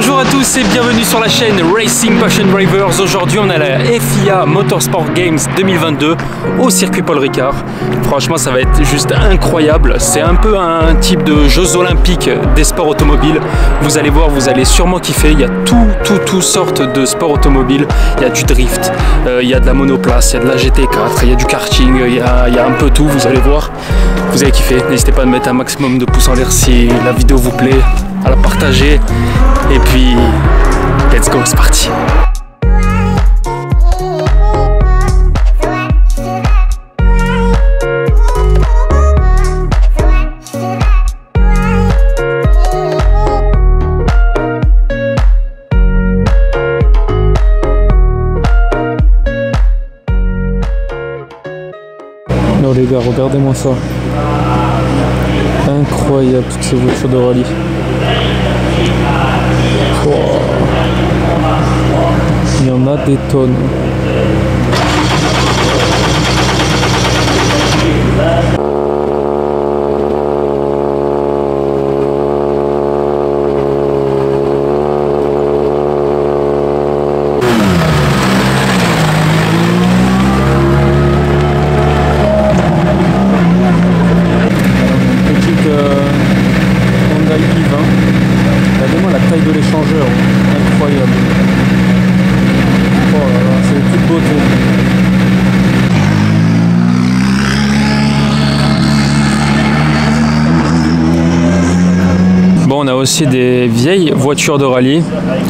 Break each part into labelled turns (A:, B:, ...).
A: Bonjour à tous et bienvenue sur la chaîne Racing Passion Drivers. Aujourd'hui on a la FIA Motorsport Games 2022 au circuit Paul Ricard. Franchement ça va être juste incroyable. C'est un peu un type de Jeux Olympiques des sports automobiles. Vous allez voir, vous allez sûrement kiffer. Il y a toutes sortes de sports automobiles. Il y a du drift, il y a de la monoplace, il y a de la GT4, il y a du karting, il y a un peu tout. Vous allez voir, vous allez kiffer. N'hésitez pas à mettre un maximum de pouces en l'air si la vidéo vous plaît, à la partager. Et puis, let's go, c'est parti.
B: Non les gars, regardez-moi ça. Incroyable toutes ces voitures de rallye. Wow. Il y en a des tonnes. Regardez-moi la taille de l'échangeur, incroyable. Oh là là, c'est de toute beauté. Bon, on a aussi des vieilles voitures de rallye,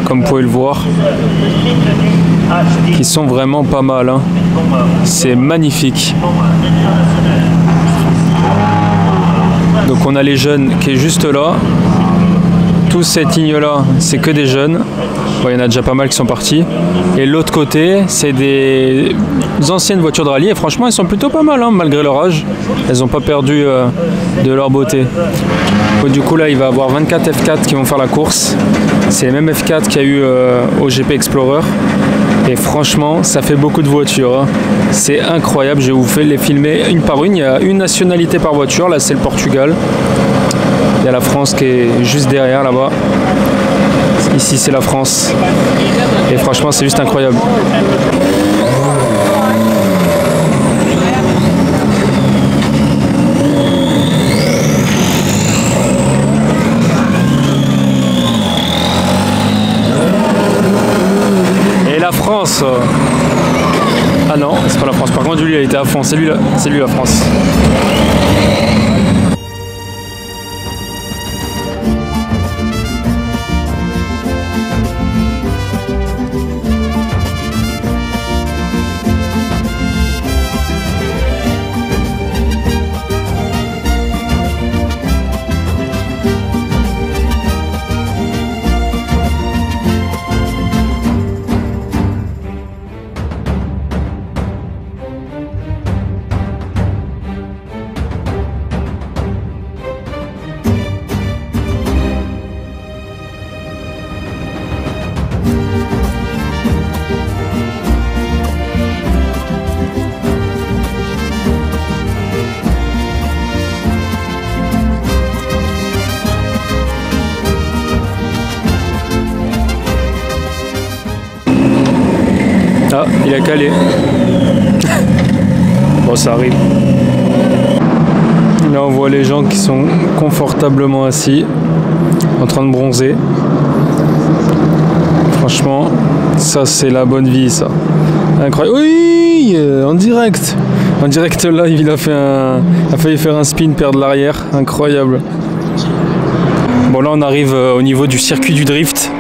B: comme vous pouvez le voir, qui sont vraiment pas mal, hein. C'est magnifique. Donc on a les jeunes qui est juste là. Toute cette ligne là, c'est que des jeunes. Bon, il y en a déjà pas mal qui sont partis. Et l'autre côté, c'est des anciennes voitures de rallye. Et franchement, elles sont plutôt pas mal, hein, malgré leur âge. Elles n'ont pas perdu de leur beauté. Bon, du coup, là, il va y avoir 24 F4 qui vont faire la course. C'est les mêmes F4 qu'il y a eu au GP Explorer. Et franchement, ça fait beaucoup de voitures, hein. C'est incroyable. Je vais vous les filmer une par une. Il y a une nationalité par voiture. Là, c'est le Portugal. Il y a la France qui est juste derrière là-bas. Ici c'est la France. Et franchement c'est juste incroyable. Et la France. Ah non, c'est pas la France. Par contre lui il a été à fond. C'est lui la France. Ah, il a calé. Bon, ça arrive. Là, on voit les gens qui sont confortablement assis, en train de bronzer. Franchement, ça, c'est la bonne vie, ça. Incroyable. Oui, en direct. En direct live, il a failli faire un spin, perdre l'arrière. Incroyable. Bon, là, on arrive au niveau du circuit du drift.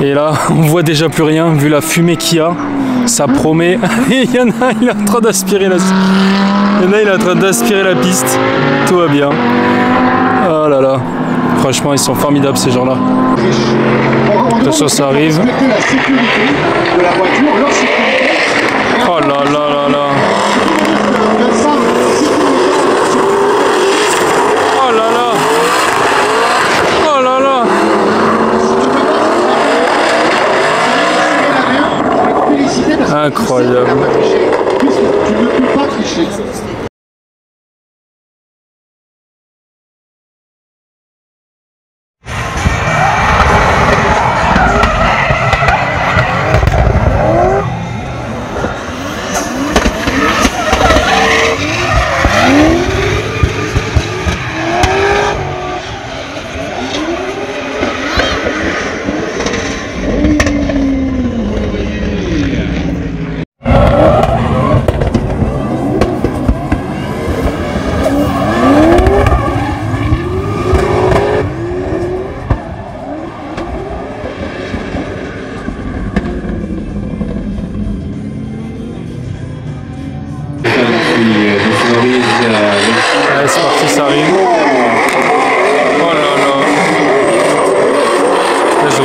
B: Et là, on voit déjà plus rien, vu la fumée qu'il y a. Ça promet. Il y en a, il est en train d'aspirer la piste. Tout va bien. Oh là là. Franchement, ils sont formidables ces gens-là. Attention, ça arrive. Oh là là là là. Oh là là. Oh là là. Incroyable.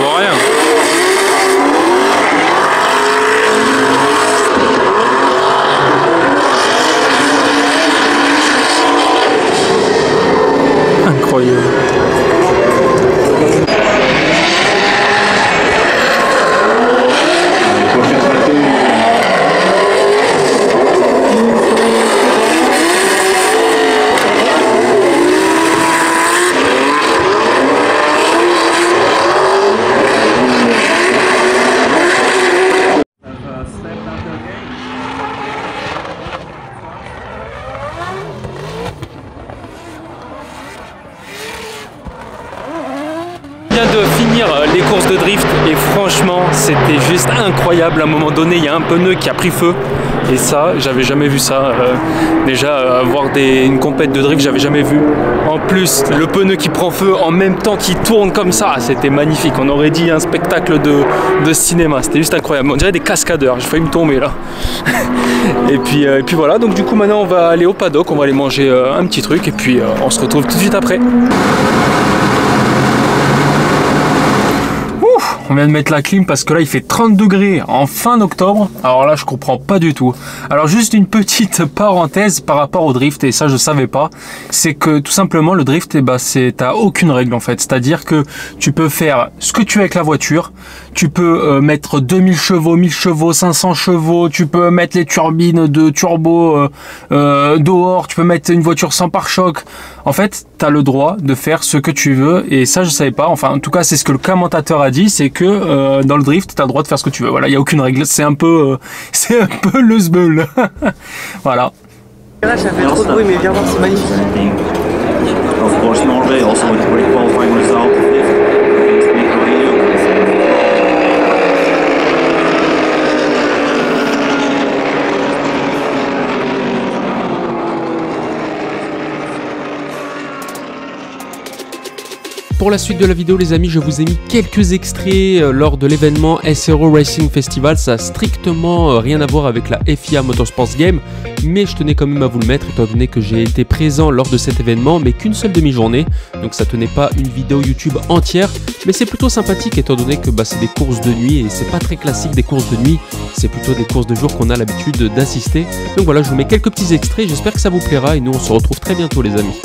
B: voit rien. Incroyable. De finir les courses de drift et franchement c'était juste incroyable. À un moment donné il y a un pneu qui a pris feu et ça j'avais jamais vu ça. Déjà avoir une compète de drift j'avais jamais vu. En plus le pneu qui prend feu en même temps qu'il tourne comme ça, c'était magnifique. On aurait dit un spectacle de cinéma, c'était juste incroyable. On dirait des cascadeurs, j'ai failli me tomber là. et puis voilà, donc du coup maintenant on va aller au paddock, on va aller manger un petit truc et puis on se retrouve tout de suite après. On vient de mettre la clim parce que là il fait 30 degrés en fin d'octobre. Alors là je comprends pas du tout. Alors juste une petite parenthèse par rapport au drift, et ça je savais pas, c'est que tout simplement le drift, t'as aucune règle en fait. C'est-à-dire que tu peux faire ce que tu veux avec la voiture. Tu peux mettre 2000 chevaux, 1000 chevaux, 500 chevaux, tu peux mettre les turbines de turbo dehors, tu peux mettre une voiture sans pare-choc. En fait, tu as le droit de faire ce que tu veux, et ça je savais pas. Enfin en tout cas c'est ce que le commentateur a dit, c'est que dans le drift tu as le droit de faire ce que tu veux. Voilà, il n'y a aucune règle, c'est un peu le zbeul. Voilà.
C: Là ça fait trop de bruit, mais viens voir, c'est magnifique.
D: Of course, Norway also with a great qualifying result.
E: Pour la suite de la vidéo les amis, je vous ai mis quelques extraits lors de l'événement SRO Racing Festival. Ça n'a strictement rien à voir avec la FIA Motorsports Game, mais je tenais quand même à vous le mettre étant donné que j'ai été présent lors de cet événement, mais qu'une seule demi-journée, donc ça tenait pas une vidéo YouTube entière, mais c'est plutôt sympathique étant donné que c'est des courses de nuit et c'est pas très classique des courses de nuit, c'est plutôt des courses de jour qu'on a l'habitude d'assister. Donc voilà, je vous mets quelques petits extraits, j'espère que ça vous plaira et nous on se retrouve très bientôt les amis.